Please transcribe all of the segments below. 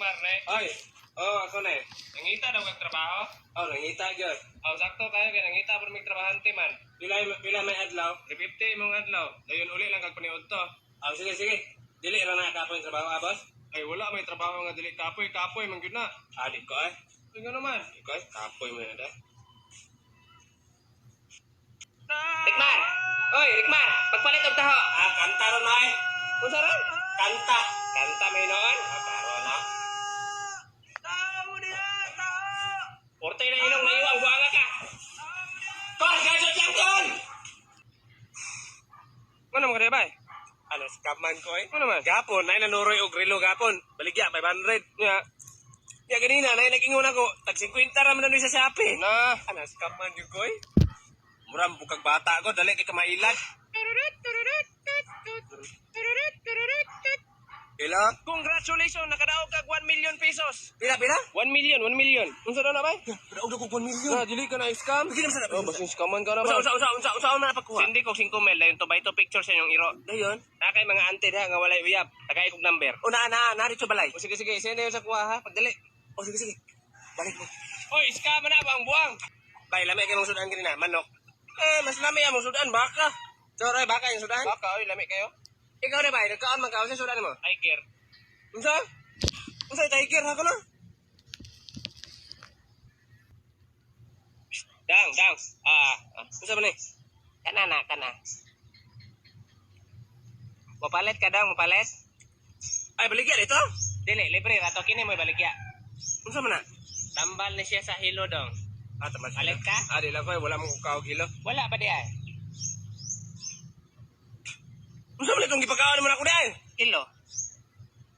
Marne. Ay, ako na eh. Nangita daw kag trabaho? Nangita gyud. Sakto kayo kay nangita pero may trabahante man. Pila may adlaw? 350 imong adlaw. Dayon uli lang kag paniud to. Sige. Dili ra na kapoy trabaho, boss. Ay wala may trabaho nga dili kapoy man gyud na. Di ko ay. Ay nga naman. Di ko ay, kapoy mo na da. Rikmar! Oy, Rikmar! Pagpalit og taho! Kanta ron na eh. Unsa ron? Kanta. Kanta may noon? Paro na. Porte na inong naiwang buanga ka! Kon, gadget lang kon! Ano mo kada bay? Ano, scamman ko eh. Ano man? Gapon, ay nanuroy og relo gapon. Baligya, 500. Nya. Ya ganina, nag-ingon ako. Tag 50 ra man sa Shopee. Na. Ano, scamman yun ko eh. Murang bukag bata ko, dali kay kamailag. Pila? Congratulations, nakadaog kag 1 million pesos. Pila? 1 million. Unsa daw na bay? Pinaog ko 1 million. Dili ka na scam. Sige naman sana. Basin scamman ka na ba? Unsa man napakuha? Sindi ko 5 mil dayon to bay to picture sa inyong iro. Dayon. Na kay mga ante ha nga walay uyab. Tagay kog number. Na dito balay. Sige, send na yun sa kuha ha. Pagdali. Sige. Balik mo. Oy, scam na ba ang buwang? Bay, lami kay mong sudan kanina, manok. Mas lami ang mong sudan, baka. Soroy, baka yung sudan. Baka, oy, lami kayo. Ikaw na ba, nagkaon man ka sa sudan mo? Tiger. Unsa tiger ako na? Dang. Unsa man ni? Kana. Mapalit ka daw, mapalit? Ay, baligya dito? Dili, libre, rato kini mo ibaligya. Unsa man na? Tambal na siya sa hilo dong. Tamas. Palit ka? Di lang ko, wala mong kukaw kilo. Wala ba di ay? Unsa man itong gipakaon mo na ako di ay? Kilo.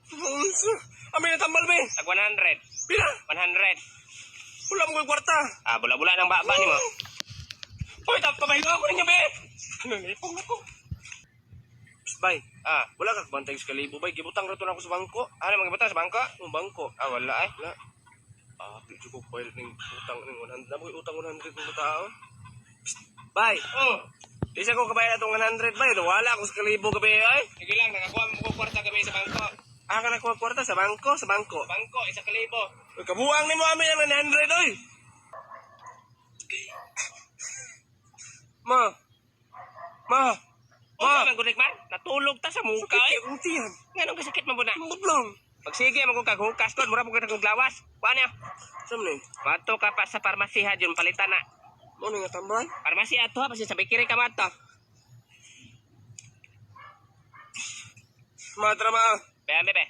Unsa? Amin na tambal ba? Tag 100. Pila? 100. Wala mo kwarta. Bula-bula ng baba ni mo. Hoy, pabaylo ako ninyo, be. Nalipong ako. Bay, wala ka bantay sa kalibo, bay. Gibutang rato na ako sa bangko. Ano magibutang sa bangko? Ang bangko. Wala ay. Wala. Picture ko pa yung utang ng 100. Damo yung utang 100 ng tao. Bay, isa ko kabayan itong 100, bay. Wala ako sa kalibo gabi, ay. Sige lang, nakakuha mo ko kwarta kami sa bangko. Ka na kuha kwarta sa bangko, sa bangko. Bangko, 1,000. Uy, kabuang ni mo amin ang 100, oy. Ma. Unsa man gud Rikmar? Natulog ta sa muka ay. Ang tiyan. Nganong kasakit man buna? Ang budlong. Pagsige mo kung kaghukas ko, mura mo kung glawas. Kuha niya. Saan ni? Bato ka pa sa parmasi ha, dyan palitan na. Mo nga tambay? Parmasi ato ha, kasi sa bikiri ka mato. Matrama. Bebe.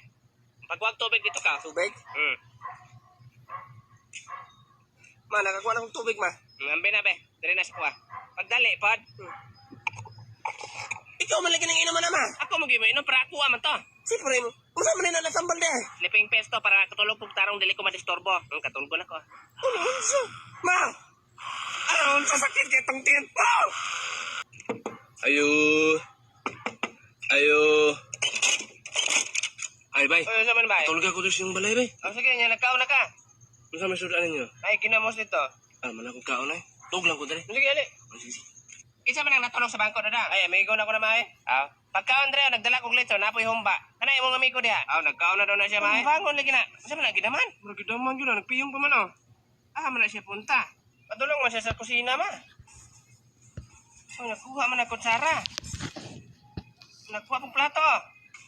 Pagwag tubig dito ka. Tubig? Hmm. Ma, nakakuha na akong tubig, ma. Ambe na be. Dire na sa kuha. Pagdali, pod. Ikaw man lagi nang inuman na, ma. Ako mo inom para kuha man to. Siyempre mo. Kung saan man na natambal di ay? Sleeping pesto para katulog pug tarong dili ko madisturbo. Katulog na ko. Ano, unsa? Ma! Ano, unsa sakit kay itong tiyan? Wow! Ayo. Ay, bay. Oy, sa man ba? Tulog ako doon yung balay, bay. Sige, nya nagkaon na ka. Unsa may sudan ninyo? Ay kinamos dito. Malakong kaon ay. Tug lang ko dali. Sige, ali. Isa man ang natulog sa bangko dada. Ay, amigo na ko na mae. Pagkaon dre nagdala kog litso napoy humba. Kana imong amigo diha. Nagkaon na daw na siya mae. Bangon lagi na. Sa man lagi naman. Murag daman yun, nagpiyong pa man oh. Man na siya punta. Padulong man siya sa kusina ma. Nakuha man na kutsara. Nakuha pong plato.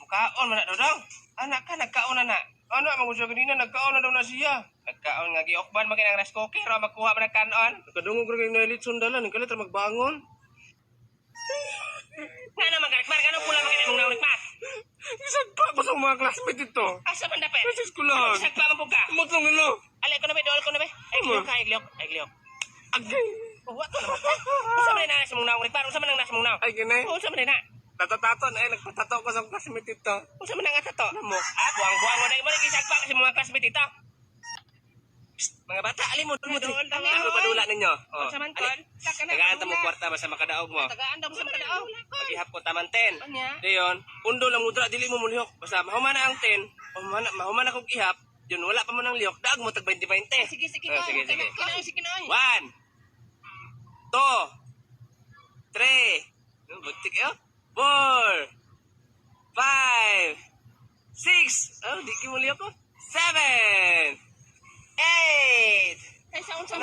Mukaon man na daw. Anak ka nagkaon na na. Anak, mag-usya kanina, nagkaon na daw na siya. Nagkaon nga giokban maginang rice cooker o magkuha man ng kanon. Kadungog rin na elit sundalan, kalit ra magbangon. Nga naman karakbar, anong pula makinang mong naulit pa? Isag pa ba sa mga classmate ito? Asa man dapat? Kasi ko lang. Isag pa man po ka. Mutlong nilo. Alay ko na ba, dool ko na ba? Ay, gliyok ka, ay gliyok. Agay. What ko naman? Usa man na nasa mong naulit pa? Usa man ang nasa mong naw? Ay, ganay. Usa man na? Natataton, nagpatato ko sa classmate ito. Usa man nga tato? Mo? Buang-buang mo na mo nag-isag pa kasi mga classmate ito. Mga bata, alin mo. Ako padula ninyo. Usa man kon? Tagaan ta mo kwarta ba sa makadaog mo. Tagaan daw mo sa makadaog. Paghihap ko taman 10. Anya? Dayon, pundo lang mudra dili mo mulihok. Basta mahuman na ang 10, mahuman na kog ihap. Yun wala pa man ang lihok, daag mo tag 20-20. Sige. Sige. Sige na. 1 2 3 Butik 4 5 6 di ki mo lihok ko. 7, 8, Ay, sa unsa 9.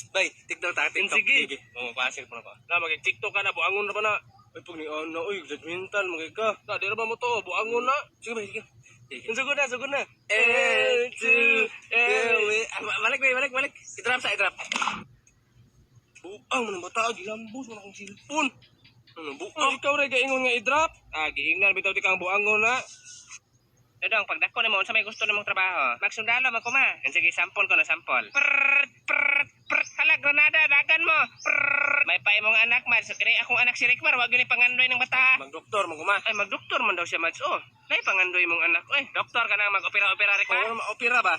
Bay, TikTok ta, TikTok. Sige. Oo, pasir po na ko. Na, mag-TikTok ka na, buangon na ba na? Ay, pag ni Ana, uy, judgmental, magay ka. Na, di na ba mo to, buangon na. Sige ba, sige. Sugod na, sugod na. Balik, bay, balik. I-drop sa, i-drop. Buang mo ng bata, gilambos mo na kong silpon. Buang. Ikaw rin, gaingon nga i-drop. Giingnan, bitaw di kang buangon na. Dodong, pagdako na mo, unsa may gusto namong trabaho? Magsundalo man ko ma. Sige, sample ko na sample. Hala, granada, dagan mo. May pay mong anak, Mads. Kaya akong anak si Rickmar, wag yun pangandoy ng bata. Mag-doktor, mag-uma. Ay, magdoktor man daw siya, Mads. Oh, may pangandoy mong anak. Uy, doktor ka na mag-opera-opera, Rickmar. Oo, ma-opera ba?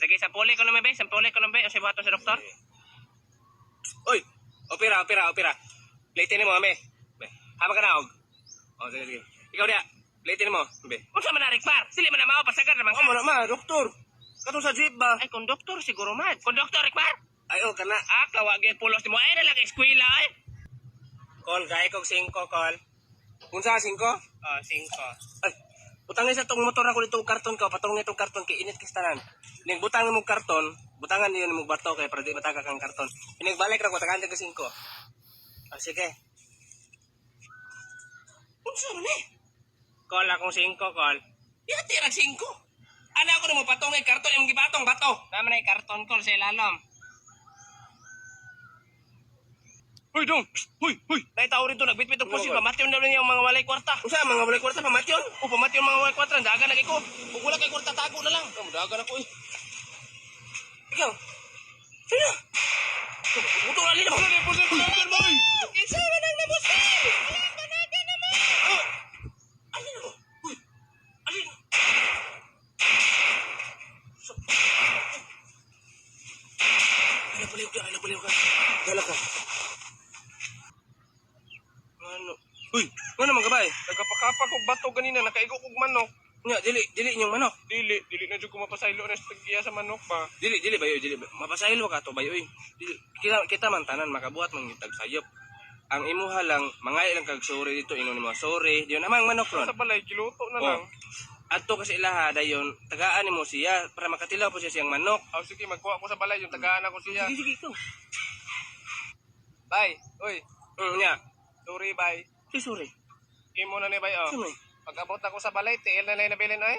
Sige, sampuli ko na may be. Sampuli ko na be. O si buhaton sa doktor. Uy, opera. Plate mo, ame. Hama ka na, og. O, sige. Ikaw dia, plate mo, be. Unsa man na, Rickmar? Sili man na mao, pasagad naman ka. Oo, ma, doktor. Katong sa jeep ba? Ay, konduktor siguro, Mads. Konduktor, Rickmar? Ay, oh, kana. Kawagin pulos ni mo. Ay, nalang eskwela, ay. Call, gaya kong 5, call. Unsa 5? 5. Ay, butangin sa tong motor ako dito karton ka, patungin itong karton kay init kistanan. Ning butangin mo karton, butangan niyo mo bato kay para di mataga kang karton. Inig-balik ra ko tagaan ka 5. Ah, sige. Unsa man eh? Call akong 5, call. Yati ra 5. Ana ako na mo patungay karton imong gibatong bato. Naman ay karton ko sa ilalom. Hoy, dong. Hoy. Nay tao rito nagbitbit og pusit pamatyon daw niya ang mga walay kwarta. Unsa mga walay kwarta pamatyon? O pamatyon mga walay kwarta dagan lagi ko. Ug wala kay kwarta tago na lang. Dagan ako eh. Ikaw. Sino? Buto na lino. boy. Isa man ang namusin. Ay, panaga naman. Alin mo? Uy. Alin? Paliw ka. Dala ka. Ano? Uy, ano man ka ba eh? Nagkapakapak og bato ganina, nakaigo kog manok. Nya, dili niyong manok. Dili na jud ko mapasaylo na sa taggiya sa manok ba. Dili bayo, dili. Mapasahil ka to bayo eh. Dili. Kita man tanan makabuhat man gitag sayop. Ang imuha lang, mangay lang kag sorry dito, ingon nimo sorry. Diyon namang manok ron. Sa balay giluto na Oh. lang. Adto kasi ilaha dayon, tagaan nimo siya para makatilaw po siya siyang manok. Aw sige, magkuha ko sa balay yung tagaan ako siya. Sige ito. Bay, oy, Nya. sorry bay. Sorry. Imo na ni bay oh. Sumay. Pag-abot ako sa balay, tiil na lang nabilin ay.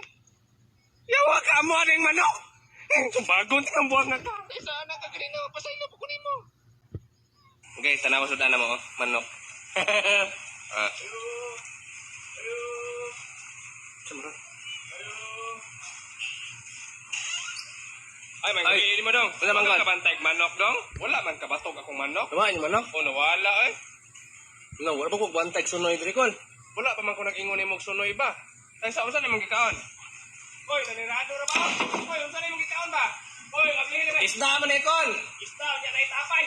Yawa ka mo aning manok. Bagon kang buwag na ka. Isa na ka ganina, pasaylo po kunin mo. Okay, tanaw sa dana mo, oh, manok. Ah. Sumara. Ay, may gabi mo dong. Wala man Wala ka. ka bantay manok dong? Wala man kabatog akong manok. Nawa ni manok. O nawala ay. No, wala pa ko bantay sunoy diri kon. Wala pa man ko nag-ingon imong sunoy ba? Ay sa unsa nimong gikaon? Oy, nanirado ra ba? Oy, unsa nimong gikaon ba? Oy, maglili ba? Isda man ikon. Isda nya na itapay.